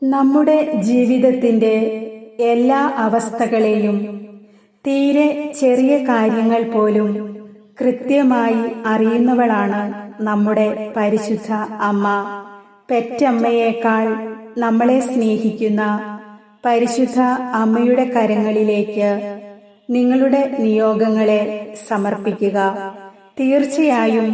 നമ്മുടെ ജീവിതത്തിൻ്റെ എല്ലാ അവസ്ഥകളെയും തീരെ ചെറിയ കാര്യങ്ങൾ പോലും കൃത്യമായി അറിയുന്നവളാണ് നമ്മുടെ പരിശുദ്ധ അമ്മ. പെറ്റമ്മയേക്കാൾ നമ്മളെ സ്നേഹിക്കുന്ന പരിശുദ്ധ അമ്മയുടെ കരങ്ങളിലേക്ക് നിങ്ങളുടെ നിയോഗങ്ങളെ സമർപ്പിക്കുക. തീർച്ചയായും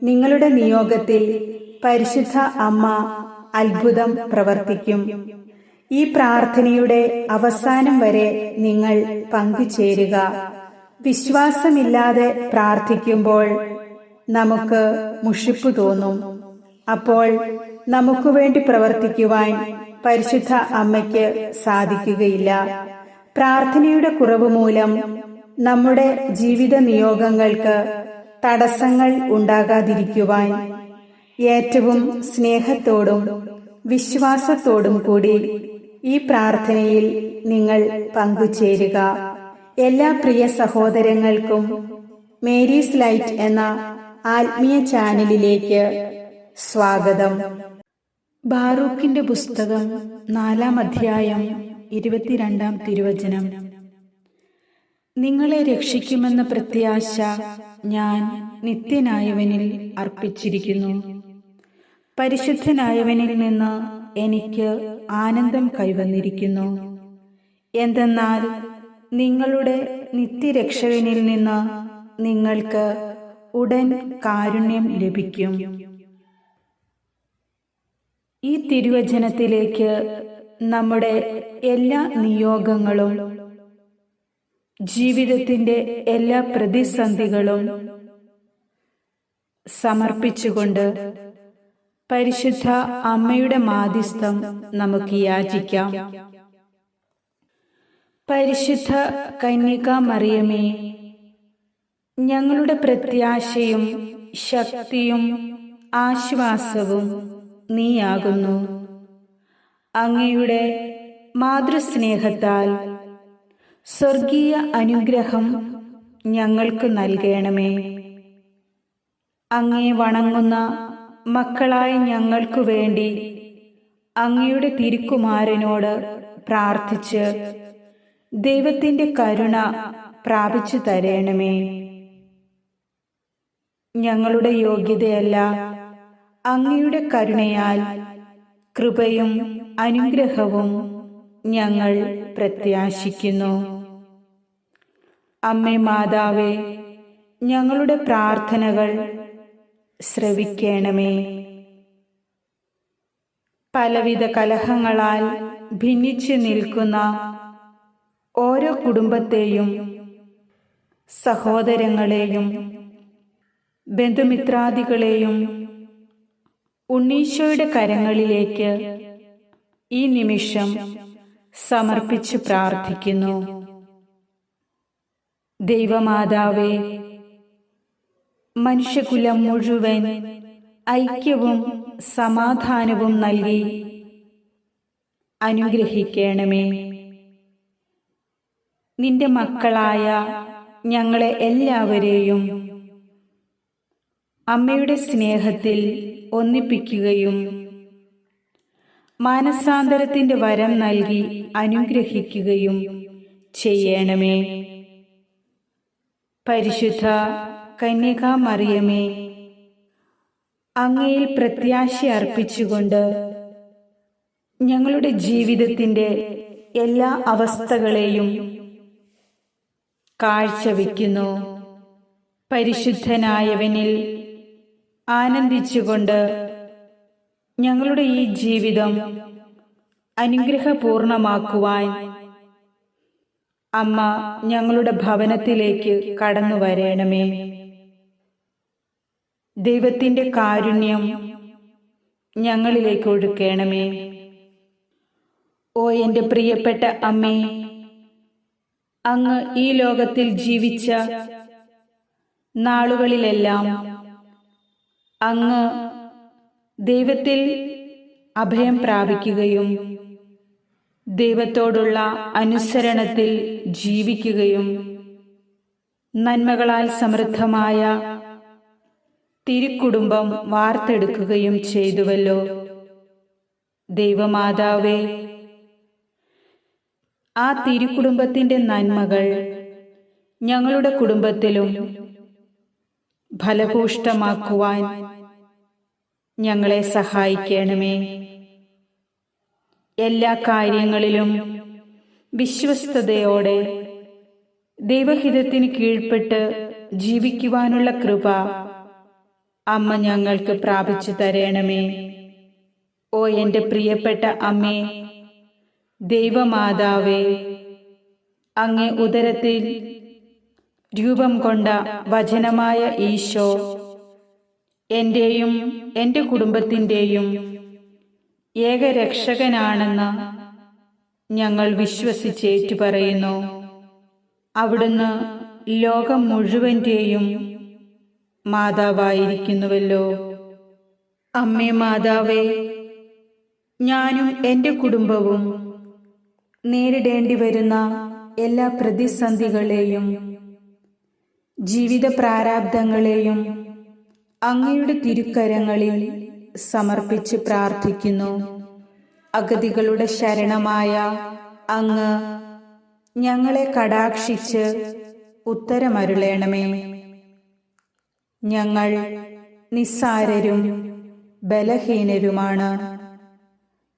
നിങ്ങളുടെ നിയോഗത്തിൽ പരിശുദ്ധ അമ്മ അത്ഭുതം പ്രവർത്തിക്കും. ഈ പ്രാർത്ഥനയുടെ അവസാനം വരെ നിങ്ങൾ പങ്കുചേരുക. വിശ്വാസമില്ലാതെ പ്രാർത്ഥിക്കുമ്പോൾ നമുക്ക് മുഷിപ്പ് തോന്നും. അപ്പോൾ നമുക്ക് വേണ്ടി പ്രവർത്തിക്കുവാൻ പരിശുദ്ധ അമ്മയ്ക്ക് സാധിക്കുകയില്ല. പ്രാർത്ഥനയുടെ കുറവ് മൂലം നമ്മുടെ ജീവിത നിയോഗങ്ങൾക്ക് തടസ്സങ്ങൾ ഉണ്ടാകാതിരിക്കുവാൻ ഏറ്റവും സ്നേഹത്തോടും വിശ്വാസത്തോടും കൂടി ഈ പ്രാർത്ഥനയിൽ നിങ്ങൾ പങ്കുചേരുക. എല്ലാ പ്രിയ സഹോദരങ്ങൾക്കും മേരീസ് ലൈറ്റ് എന്ന ആത്മീയ ചാനലിലേക്ക് സ്വാഗതം. ബാറൂക്കിന്റെ പുസ്തകം 4-ാം അധ്യായം 22-ാം തിരുവചനം. നിങ്ങളെ രക്ഷിക്കുമെന്ന പ്രത്യാശ ഞാൻ നിത്യനായവനിൽ അർപ്പിച്ചിരിക്കുന്നു. പരിശുദ്ധനായവനിൽ നിന്ന് എനിക്ക് ആനന്ദം കൈവന്നിരിക്കുന്നു. എന്തെന്നാൽ നിങ്ങളുടെ നിത്യരക്ഷകനിൽ നിന്ന് നിങ്ങൾക്ക് ഉടൻ കാരുണ്യം ലഭിക്കും. ഈ തിരുവചനത്തിലേക്ക് നമ്മുടെ എല്ലാ നിയോഗങ്ങളും ജീവിതത്തിന്റെ എല്ലാ പ്രതിസന്ധികളും സമർപ്പിച്ചുകൊണ്ട് പരിശുദ്ധ അമ്മയുടെ മാധ്യസ്ഥം നമുക്ക് യാചിക്കാം. പരിശുദ്ധ കന്യകാമറിയമേ, ഞങ്ങളുടെ പ്രത്യാശയും ശക്തിയും ആശ്വാസവും നീയാകുന്നു. അങ്ങയുടെ മാതൃസ്നേഹത്താൽ സ്വർഗീയ അനുഗ്രഹം ഞങ്ങൾക്ക് നൽകണമേ. അങ്ങയെ വണങ്ങുന്ന മക്കളായ ഞങ്ങൾക്കു വേണ്ടി അങ്ങയുടെ തിരുക്കുമാരനോട് പ്രാർത്ഥിച്ച് ദൈവത്തിന്റെ കരുണ പ്രാപിച്ചു തരണമേ. ഞങ്ങളുടെ യോഗ്യതയല്ല, അങ്ങയുടെ കരുണയാൽ കൃപയും അനുഗ്രഹവും ഞങ്ങൾ പ്രത്യാശിക്കുന്നു. അമ്മേ മാതാവേ, ഞങ്ങളുടെ പ്രാർത്ഥനകൾ ശ്രവിക്കണമേ. പലവിധ കലഹങ്ങളാൽ ഭിന്നിച്ചു നിൽക്കുന്ന ഓരോ കുടുംബത്തെയും സഹോദരങ്ങളെയും ബന്ധുമിത്രാദികളെയും ഉണ്ണീശോയുടെ കരങ്ങളിലേക്ക് ഈ നിമിഷം സമർപ്പിച്ച് പ്രാർത്ഥിക്കുന്നു. ദൈവമാതാവേ, മനുഷ്യകുലം മുഴുവൻ ഐക്യവും സമാധാനവും നൽകി അനുഗ്രഹിക്കണമേ. നിന്റെ മക്കളായ ഞങ്ങളെ എല്ലാവരെയും അമ്മയുടെ സ്നേഹത്തിൽ ഒന്നിപ്പിക്കുകയും മാനസാന്തരത്തിന്റെ വരം നൽകി അനുഗ്രഹിക്കുകയും ചെയ്യണമേ. പരിശുദ്ധ കന്യകാമറിയമേ, അങ്ങയിൽ പ്രത്യാശ അർപ്പിച്ചുകൊണ്ട് ഞങ്ങളുടെ ജീവിതത്തിന്റെ എല്ലാ അവസ്ഥകളെയും കാഴ്ചവെക്കുന്നു. പരിശുദ്ധനായവനിൽ ആനന്ദിച്ചുകൊണ്ട് ഞങ്ങളുടെ ഈ ജീവിതം അനുഗ്രഹപൂർണമാക്കുവാൻ അമ്മ ഞങ്ങളുടെ ഭവനത്തിലേക്ക് കടന്നു വരണമേ. ദൈവത്തിന്റെ കാരുണ്യം ഞങ്ങളിലേക്ക് ഒഴുക്കണമേ. ഓ എൻ്റെ പ്രിയപ്പെട്ട അമ്മേ, അങ്ങ് ഈ ലോകത്തിൽ ജീവിച്ച നാളുകളിലെല്ലാം അങ്ങ് ദൈവത്തിൽ അഭയം പ്രാപിക്കുകയും ദൈവത്തോടുള്ള അനുസരണത്തിൽ ജീവിക്കുകയും നന്മകളാൽ സമൃദ്ധമായ തിരുക്കുടുംബം വാർത്തെടുക്കുകയും ചെയ്തുവല്ലോ. ദൈവമാതാവേ, ആ തിരുക്കുടുംബത്തിൻ്റെ നന്മകൾ ഞങ്ങളുടെ കുടുംബത്തിലും ഫലഭൂഷ്ടമാക്കുവാൻ ഞങ്ങളെ സഹായിക്കണമേ. എല്ലാ കാര്യങ്ങളിലും വിശ്വസ്തയോടെ ദൈവഹിതത്തിന് കീഴ്പ്പെട്ട് ജീവിക്കുവാനുള്ള കൃപ അമ്മ ഞങ്ങൾക്ക് പ്രാപിച്ചു തരണമേ. ഓ എൻ്റെ പ്രിയപ്പെട്ട അമ്മേ, ദൈവമാതാവേ, അങ്ങേ ഉദരത്തിൽ രൂപം കൊണ്ട വചനമായ ഈശോ എൻ്റെയും എൻ്റെ കുടുംബത്തിൻ്റെയും ഏകരക്ഷകനാണെന്ന് ഞങ്ങൾ വിശ്വസിച്ചേറ്റു പറയുന്നു. അവിടുന്ന് ലോകം മുഴുവൻ്റെയും മാതാവായിരിക്കുന്നുവല്ലോ. അമ്മേ മാതാവേ, ഞാനും എൻ്റെ കുടുംബവും നേരിടേണ്ടി വരുന്ന എല്ലാ പ്രതിസന്ധികളെയും ജീവിത പ്രാരാബ്ദങ്ങളെയും അങ്ങയുടെ തിരുക്കരങ്ങളിൽ സമർപ്പിച്ച് പ്രാർത്ഥിക്കുന്നു. അഗതികളുടെ ശരണമായ അങ്ങ് ഞങ്ങളെ കടാക്ഷിച്ച് ഉത്തരമരുളേണമേ. ഞങ്ങൾ നിസ്സാരരും ബലഹീനരുമാണ്.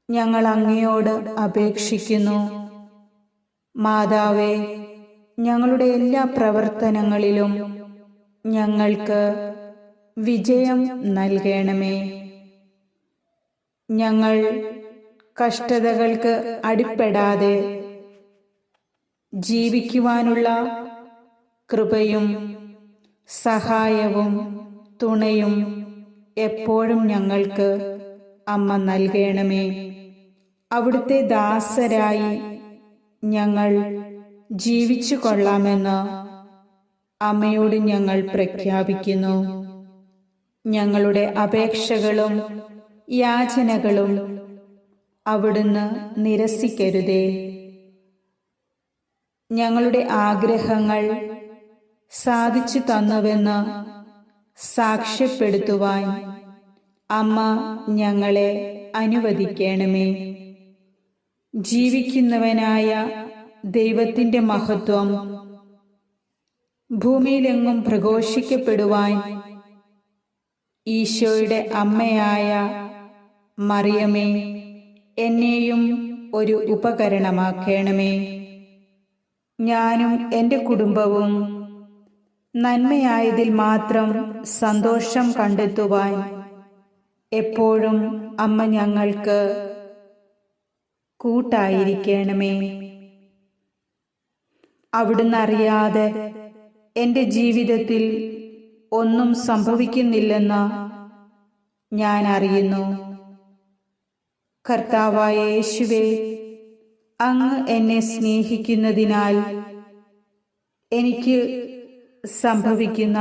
ഞങ്ങൾ അങ്ങയോട് അപേക്ഷിക്കുന്നു. മാതാവേ, ഞങ്ങളുടെ എല്ലാ പ്രവർത്തനങ്ങളിലും ഞങ്ങൾക്ക് വിജയം നൽകണമേ. ഞങ്ങൾ കഷ്ടതകൾക്ക് അടിപ്പെടാതെ ജീവിക്കുവാനുള്ള കൃപയും സഹായവും തുണയും എപ്പോഴും ഞങ്ങൾക്ക് അമ്മ നൽകണമേ. അവിടുത്തെ ദാസരായി ഞങ്ങൾ ജീവിച്ചു കൊള്ളാമെന്ന് അമ്മയോട് ഞങ്ങൾ പ്രഖ്യാപിക്കുന്നു. ഞങ്ങളുടെ അപേക്ഷകളും യാചനകളും അവിടുന്ന് നിരസിക്കരുതേ. ഞങ്ങളുടെ ആഗ്രഹങ്ങൾ സാധിച്ചു തന്നുവെന്ന് സാക്ഷ്യപ്പെടുത്തുവാൻ അമ്മ ഞങ്ങളെ അനുവദിക്കണമേ. ജീവിക്കുന്നവനായ ദൈവത്തിൻ്റെ മഹത്വം ഭൂമിയിലെങ്ങും പ്രഘോഷിക്കപ്പെടുവാൻ ഈശോയുടെ അമ്മയായ മറിയമേ, എന്നെയും ഒരു ഉപകരണമാക്കണമേ. ഞാനും എൻ്റെ കുടുംബവും നന്മയായതിൽ മാത്രം സന്തോഷം കണ്ടെത്തുവാൻ എപ്പോഴും അമ്മ ഞങ്ങൾക്ക് കൂട്ടായിരിക്കണമേ. അവിടുന്ന് അറിയാതെ എൻ്റെ ജീവിതത്തിൽ ഒന്നും സംഭവിക്കുന്നില്ലെന്ന് ഞാൻ അറിയുന്നു. കർത്താവായ യേശുവേ, അങ്ങ് എന്നെ സ്നേഹിക്കുന്നതിനാൽ എനിക്ക് സംഭവിക്കുന്ന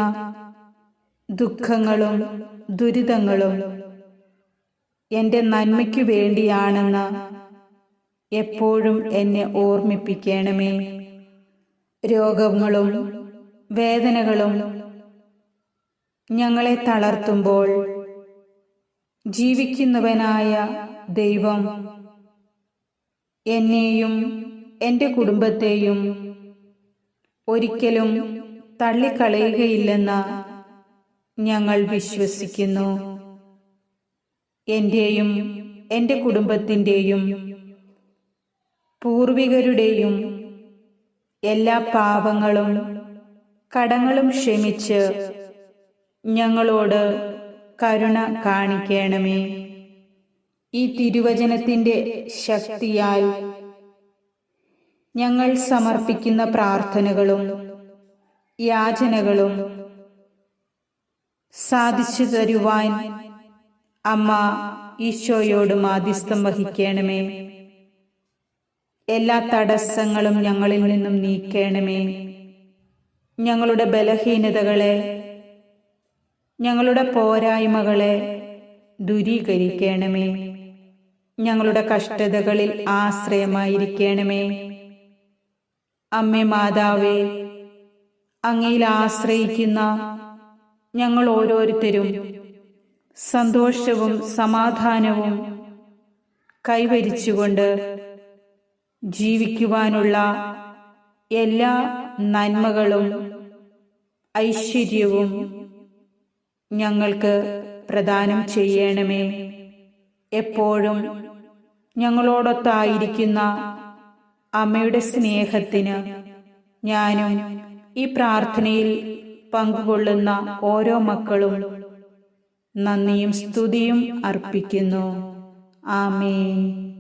ദുഃഖങ്ങളും ദുരിതങ്ങളും എൻ്റെ നന്മയ്ക്കു വേണ്ടിയാണെന്ന് എപ്പോഴും എന്നെ ഓർമ്മിപ്പിക്കണമേ. രോഗങ്ങളും വേദനകളും ഞങ്ങളെ തളർത്തുമ്പോൾ ജീവിക്കുന്നവനായ ദൈവം എന്നെയും എൻ്റെ കുടുംബത്തെയും ഒരിക്കലും തള്ളിക്കളയുകയില്ലെന്ന് ഞങ്ങൾ വിശ്വസിക്കുന്നു. എൻ്റെയും എൻ്റെ കുടുംബത്തിൻ്റെയും പൂർവികരുടെയും എല്ലാ പാപങ്ങളും കടങ്ങളും ക്ഷമിച്ച് ഞങ്ങളോട് കരുണ കാണിക്കണമേ. ഈ തിരുവചനത്തിൻ്റെ ശക്തിയാൽ ഞങ്ങൾ സമർപ്പിക്കുന്ന പ്രാർത്ഥനകളും യാചനകളും സാധിച്ചു തരുവാൻ അമ്മ ഈശോയോട് മാധ്യസ്ഥം വഹിക്കണമേ. എല്ലാ തടസ്സങ്ങളും ഞങ്ങളിൽ നിന്നും നീക്കണമേ. ഞങ്ങളുടെ ബലഹീനതകളെ, ഞങ്ങളുടെ പോരായ്മകളെ ദൂരീകരിക്കണമേ. ഞങ്ങളുടെ കഷ്ടതകളിൽ ആശ്രയമായിരിക്കണമേ. അമ്മേ മാതാവേ, അങ്ങയിൽ ആശ്രയിക്കുന്ന ഞങ്ങൾ ഓരോരുത്തരും സന്തോഷവും സമാധാനവും കൈവരിച്ചുകൊണ്ട് ജീവിക്കുവാനുള്ള എല്ലാ നന്മകളും ഐശ്വര്യവും ഞങ്ങൾക്ക് പ്രദാനം ചെയ്യണമേ. എപ്പോഴും ഞങ്ങളോടൊത്തായിരിക്കുന്ന അമ്മയുടെ സ്നേഹത്തിന് ഞാനും ഈ പ്രാർത്ഥനയിൽ പങ്കുകൊള്ളുന്ന ഓരോ മക്കളും നന്ദിയും സ്തുതിയും അർപ്പിക്കുന്നു. ആമേൻ.